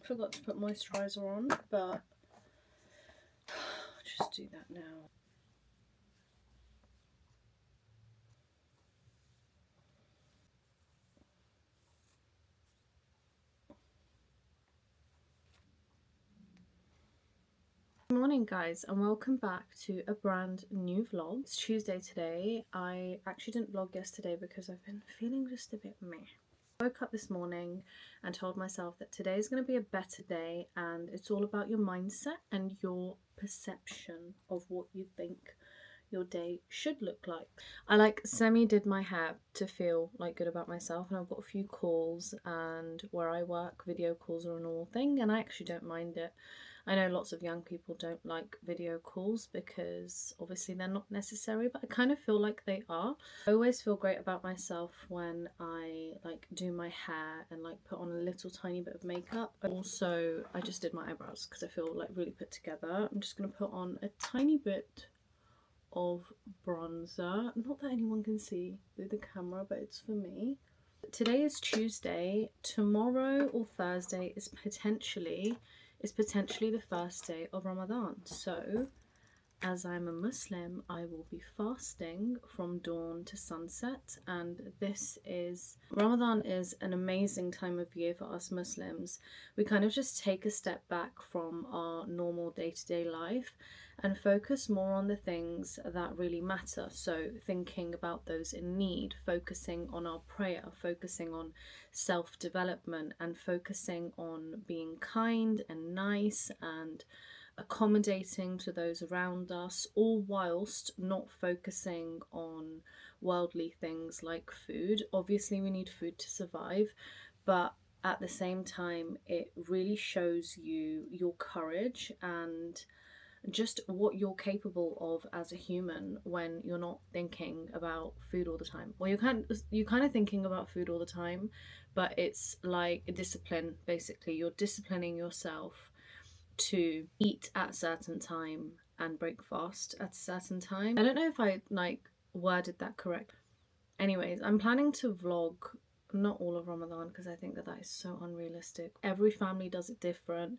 forgot to put moisturiser on, but I'll just do that now. Good morning guys, and welcome back to a brand new vlog. It's Tuesday today. I actually didn't vlog yesterday because I've been feeling just a bit meh. I woke up this morning and told myself that today is going to be a better day, and it's all about your mindset and your perception of what you think your day should look like. I semi-did my hair to feel good about myself, and I've got a few calls, and where I work video calls are a normal thing and I actually don't mind it. I know lots of young people don't like video calls because obviously they're not necessary, but I kind of feel like they are. I always feel great about myself when I do my hair and put on a little tiny bit of makeup. Also, I just did my eyebrows because I feel really put together. I'm just going to put on a tiny bit of bronzer. Not that anyone can see through the camera, but it's for me. Today is Tuesday. Tomorrow or Thursday is potentially the first day of Ramadan. So, as I'm a Muslim, I will be fasting from dawn to sunset, and Ramadan is an amazing time of year for us Muslims. We kind of just take a step back from our normal day-to-day life and focus more on the things that really matter. So thinking about those in need, focusing on our prayer, focusing on self-development, and focusing on being kind and nice and accommodating to those around us, all whilst not focusing on worldly things like food. Obviously we need food to survive, but at the same time it really shows you your courage and just what you're capable of as a human when you're not thinking about food all the time. Well, you're kind of thinking about food all the time, but it's like a discipline. Basically, you're disciplining yourself to eat at a certain time and break fast at a certain time. I don't know if I worded that correct. Anyways, I'm planning to vlog not all of Ramadan because I think that is so unrealistic. Every family does it different.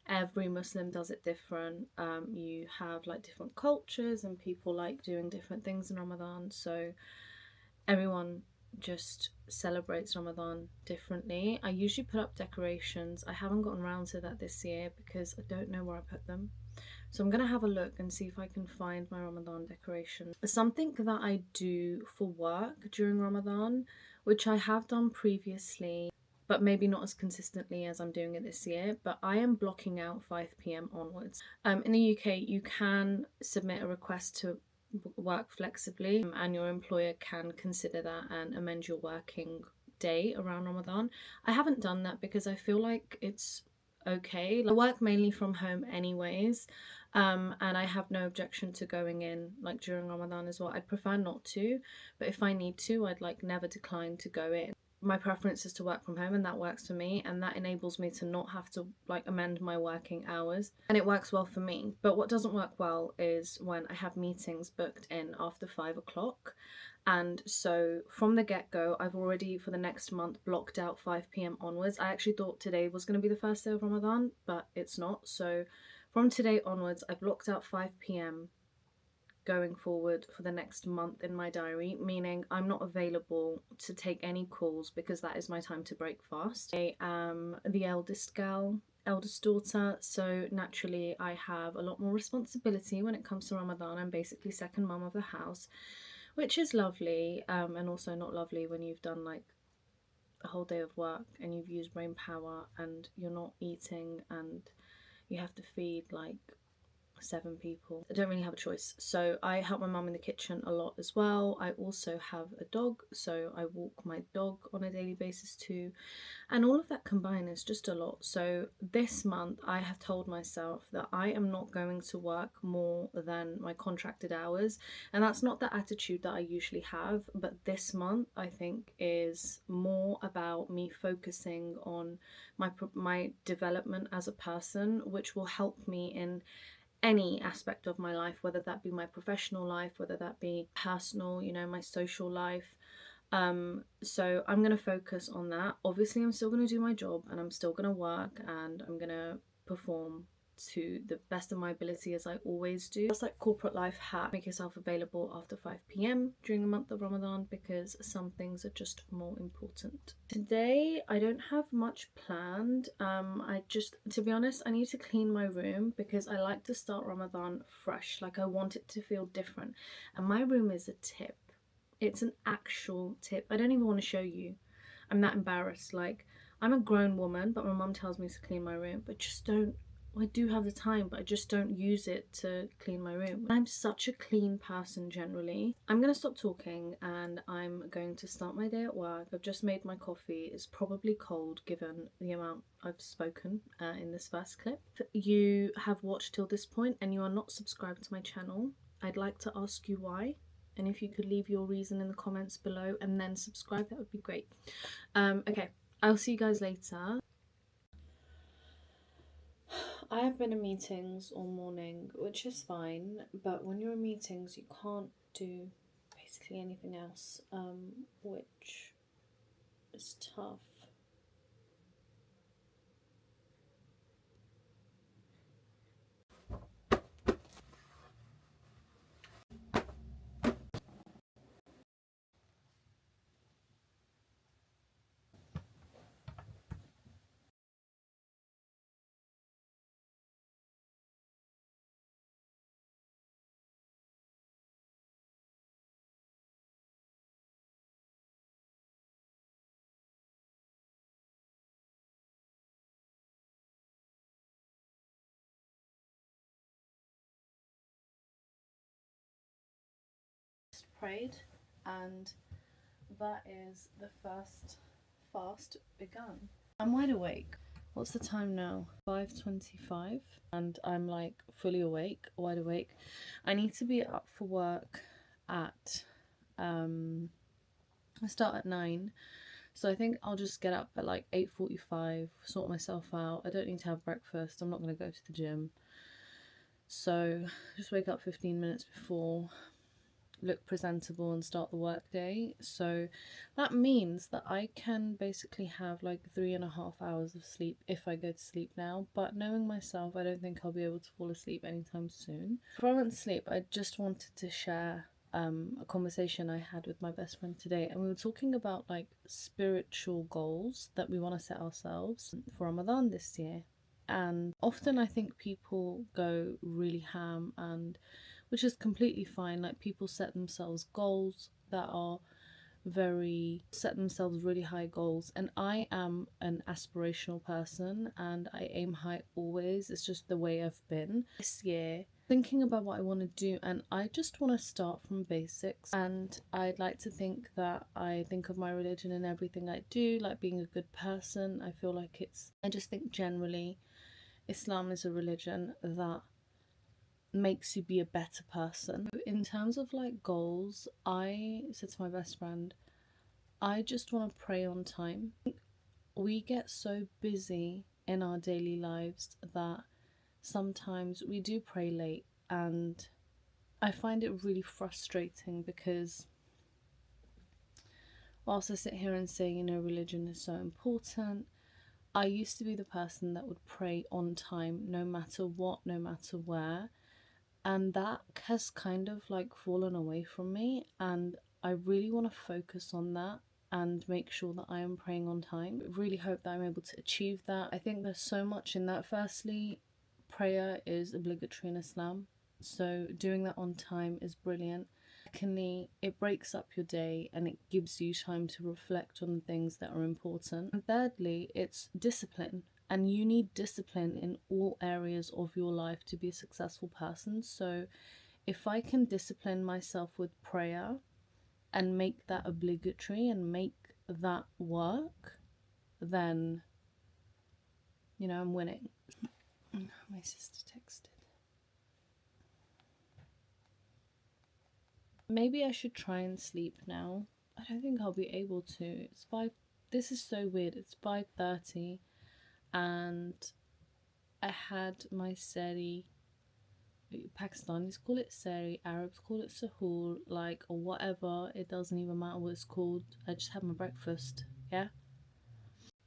Every Muslim does it different. You have different cultures and people doing different things in Ramadan, so everyone just celebrates Ramadan differently. I usually put up decorations. I haven't gotten around to that this year because I don't know where I put them. So I'm gonna have a look and see if I can find my Ramadan decoration. Something that I do for work during Ramadan, which I have done previously, but maybe not as consistently as I'm doing it this year, but I am blocking out 5 p.m. onwards. In the UK, you can submit a request to work flexibly, and your employer can consider that and amend your working day around Ramadan. I haven't done that because I feel like it's okay. I work mainly from home anyways, and I have no objection to going in during Ramadan as well. I'd prefer not to, but if I need to, I'd never decline to go in. My preference is to work from home, and that works for me, and that enables me to not have to amend my working hours, and it works well for me. But what doesn't work well is when I have meetings booked in after 5 o'clock. And so from the get-go, I've already for the next month blocked out 5 p.m. onwards. I actually thought today was going to be the first day of Ramadan, but it's not. So from today onwards, I've blocked out 5 p.m. going forward for the next month in my diary, meaning I'm not available to take any calls because that is my time to break fast. I am the eldest daughter, so naturally I have a lot more responsibility when it comes to Ramadan. I'm basically second mum of the house, which is lovely, and also not lovely when you've done a whole day of work and you've used brain power and you're not eating and you have to feed 7 people. I don't really have a choice, so I help my mum in the kitchen a lot as well. I also have a dog, so I walk my dog on a daily basis too, and all of that combined is just a lot. So this month I have told myself that I am not going to work more than my contracted hours, and that's not the attitude that I usually have, but this month I think is more about me focusing on my development as a person, which will help me in any aspect of my life, whether that be my professional life, whether that be personal, my social life. So I'm gonna focus on that. Obviously, I'm still gonna do my job and I'm still gonna work and I'm gonna perform to the best of my ability as I always do. Just like corporate life hack, make yourself available after 5 p.m. during the month of Ramadan because some things are just more important. Today I don't have much planned. To be honest, I need to clean my room because I like to start Ramadan fresh. Like, I want it to feel different, and my room is a tip. It's an actual tip. I don't even want to show you. I'm that embarrassed. Like, I'm a grown woman, but my mum tells me to clean my room, but just don't. I do have the time, but I just don't use it to clean my room. I'm such a clean person generally. I'm gonna stop talking and I'm going to start my day at work. I've just made my coffee. It's probably cold given the amount I've spoken in this first clip. If you have watched till this point and you are not subscribed to my channel, I'd like to ask you why. And if you could leave your reason in the comments below and then subscribe, that would be great. Okay, I'll see you guys later. I have been in meetings all morning, which is fine, but when you're in meetings, you can't do basically anything else, which is tough. Prayed, and that is the first fast begun. I'm wide awake. What's the time now? 5:25, and I'm like fully awake, wide awake. I need to be up for work at I start at 9, so I think I'll just get up at like 8:45, sort myself out. I don't need to have breakfast. I'm not going to go to the gym, so just wake up 15 minutes before, look presentable and start the work day. So that means that I can basically have like 3.5 hours of sleep if I go to sleep now, but knowing myself, I don't think I'll be able to fall asleep anytime soon. Before I went to sleep, I just wanted to share a conversation I had with my best friend today, and we were talking about like spiritual goals that we want to set ourselves for Ramadan this year. And often I think people go really ham, and which is completely fine. Like, people set themselves goals that are set themselves really high goals, and I am an aspirational person and I aim high always. It's just the way I've been. This year, thinking about what I want to do, and I just want to start from basics, and I'd like to think that I think of my religion in everything I do, like being a good person. I just think generally Islam is a religion that makes you be a better person. In terms of like goals, I said to my best friend, I just want to pray on time. We get so busy in our daily lives that sometimes we do pray late, and I find it really frustrating because whilst I sit here and say, you know, religion is so important, I used to be the person that would pray on time no matter what, no matter where. And that has kind of like fallen away from me, and I really want to focus on that and make sure that I am praying on time. I really hope that I'm able to achieve that. I think there's so much in that. Firstly, prayer is obligatory in Islam, so doing that on time is brilliant. Secondly, it breaks up your day and it gives you time to reflect on the things that are important. And thirdly, it's discipline. And you need discipline in all areas of your life to be a successful person. So if I can discipline myself with prayer and make that obligatory and make that work, then, you know, I'm winning. My sister texted. Maybe I should try and sleep now. I don't think I'll be able to. It's 5. This is so weird. It's 5:30 and I had my seri Pakistanis call it sehri, Arabs call it suhoor, like, or whatever. It doesn't even matter what it's called. I just have my breakfast, yeah?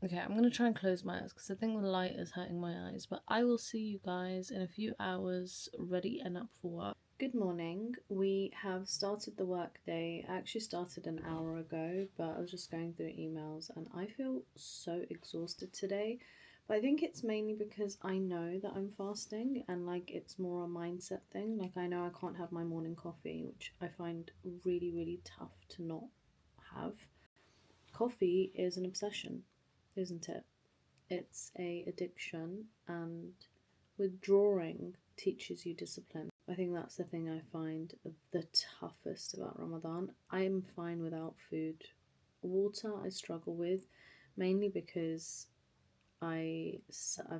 Okay, I'm gonna try and close my eyes because I think the light is hurting my eyes, but I will see you guys in a few hours, ready and up for work. Good morning. We have started the work day. I actually started an hour ago, but I was just going through emails and I feel so exhausted today. But I think it's mainly because I know that I'm fasting and like it's more a mindset thing. Like I know I can't have my morning coffee, which I find really, really tough to not have. Coffee is an obsession, isn't it? It's a addiction, and withdrawing teaches you discipline. I think that's the thing I find the toughest about Ramadan. I'm fine without food. Water I struggle with, mainly because I've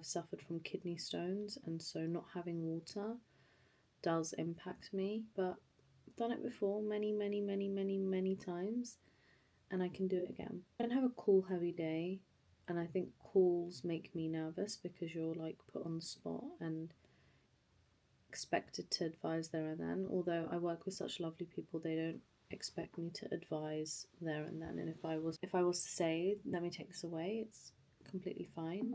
suffered from kidney stones, and so not having water does impact me. But I've done it before many times, and I can do it again. I don't have a cool, heavy day, and I think calls make me nervous because you're like put on the spot and expected to advise there and then. Although I work with such lovely people, they don't expect me to advise there and then. And if I was to say, let me take this away, it's completely fine.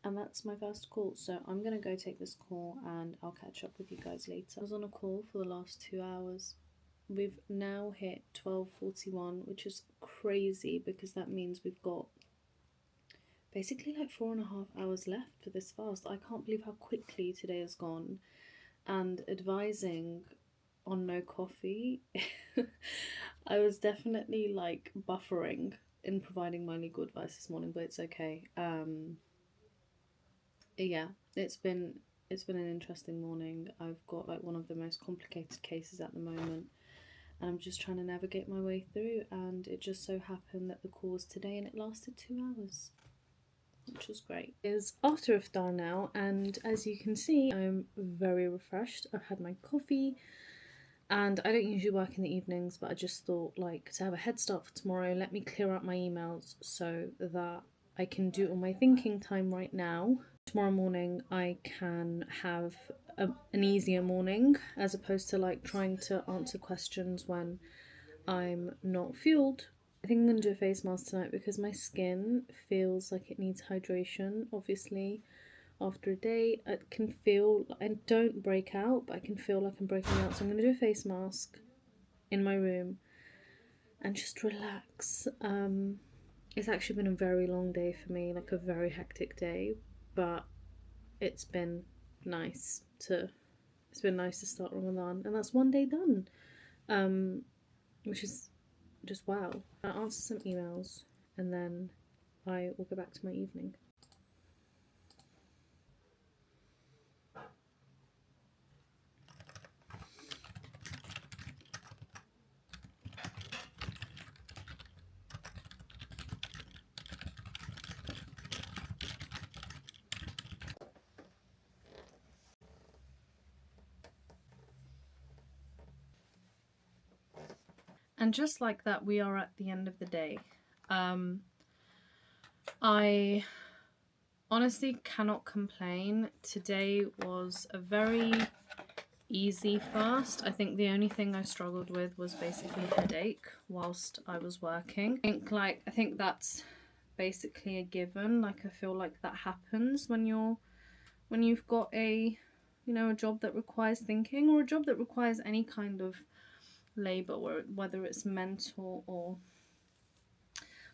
And that's my first call, so I'm gonna go take this call and I'll catch up with you guys later. I was on a call for the last 2 hours. We've now hit 12:41, which is crazy because that means we've got basically like 4.5 hours left for this fast. I can't believe how quickly today has gone. And advising on no coffee, I was definitely like buffering in providing my legal advice this morning, but it's okay. Yeah, it's been an interesting morning. I've got like one of the most complicated cases at the moment, and I'm just trying to navigate my way through, and it just so happened that the call was today and it lasted 2 hours, which was great. It's after iftar now, and as you can see, I'm very refreshed. I've had my coffee, and I don't usually work in the evenings, but I just thought, like, to have a head start for tomorrow, let me clear up my emails so that I can do all my thinking time right now. Tomorrow morning I can have an easier morning as opposed to like trying to answer questions when I'm not fueled. I think I'm going to do a face mask tonight because my skin feels like it needs hydration. Obviously, after a day, I can feel, I don't break out, but I can feel like I'm breaking out. So I'm going to do a face mask in my room and just relax. It's actually been a very long day for me, like a very hectic day, but it's been nice to start Ramadan, and that's one day done, which is just wow. I'll answer some emails and then I will go back to my evening. And just like that, we are at the end of the day. I honestly cannot complain. Today was a very easy fast. I think the only thing I struggled with was basically headache whilst I was working. I think that's basically a given. Like I feel like that happens when you've got a job that requires thinking, or a job that requires any kind of labor, whether it's mental or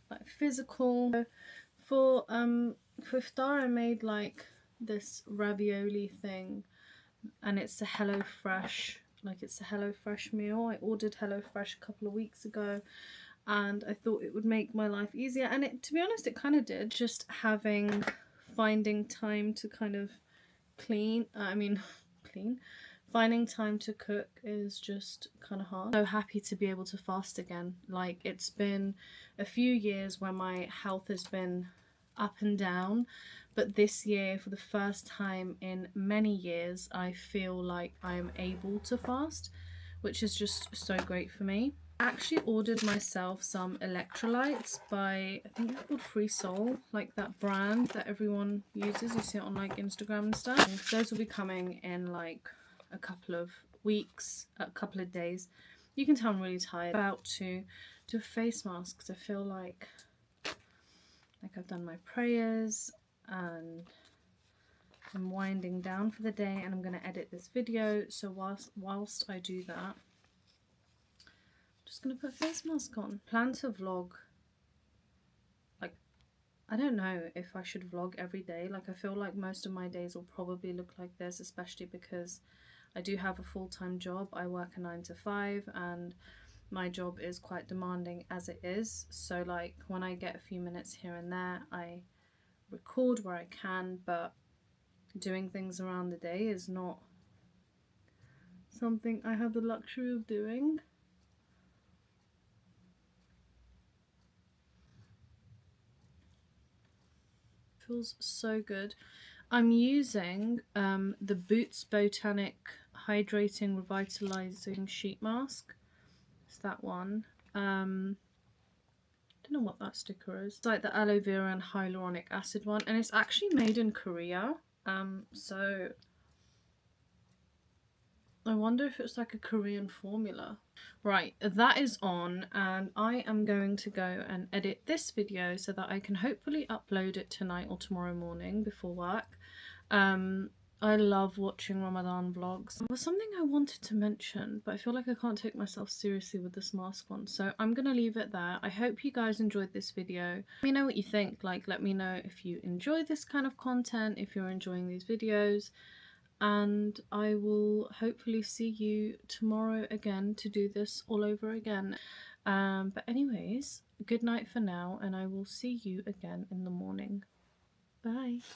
like physical. For iftar I made like this ravioli thing, and it's a HelloFresh meal. I ordered HelloFresh a couple of weeks ago and I thought it would make my life easier, and it, to be honest, it kind of did. Just finding time to kind of clean finding time to cook is just kind of hard. So happy to be able to fast again. Like, it's been a few years where my health has been up and down, but this year, for the first time in many years, I feel like I'm able to fast, which is just so great for me. I actually ordered myself some electrolytes by, I think they're called Free Soul, like that brand that everyone uses. You see it on like Instagram and stuff. Those will be coming in like a couple of weeks, a couple of days. You can tell I'm really tired. I'm about to do a face mask because I feel like I've done my prayers and I'm winding down for the day, and I'm going to edit this video. So whilst I do that, I'm just going to put a face mask on. Plan to vlog, like, I don't know if I should vlog every day. Like, I feel like most of my days will probably look like this, especially because I do have a full-time job. I work a 9 to 5 and my job is quite demanding as it is. So like when I get a few minutes here and there, I record where I can, but doing things around the day is not something I have the luxury of doing. Feels so good. I'm using the Boots Botanic Hydrating Revitalizing Sheet Mask. It's that one. Don't know what that sticker is. It's like the aloe vera and hyaluronic acid one, and it's actually made in Korea. So I wonder if it's like a Korean formula. Right, that is on, and I am going to go and edit this video so that I can hopefully upload it tonight or tomorrow morning before work. I love watching Ramadan vlogs. There was something I wanted to mention, but I feel like I can't take myself seriously with this mask one, so I'm gonna leave it there. I hope you guys enjoyed this video. Let me know what you think. Like, let me know if you enjoy this kind of content, if you're enjoying these videos, and I will hopefully see you tomorrow again to do this all over again. But anyways, good night for now, and I will see you again in the morning.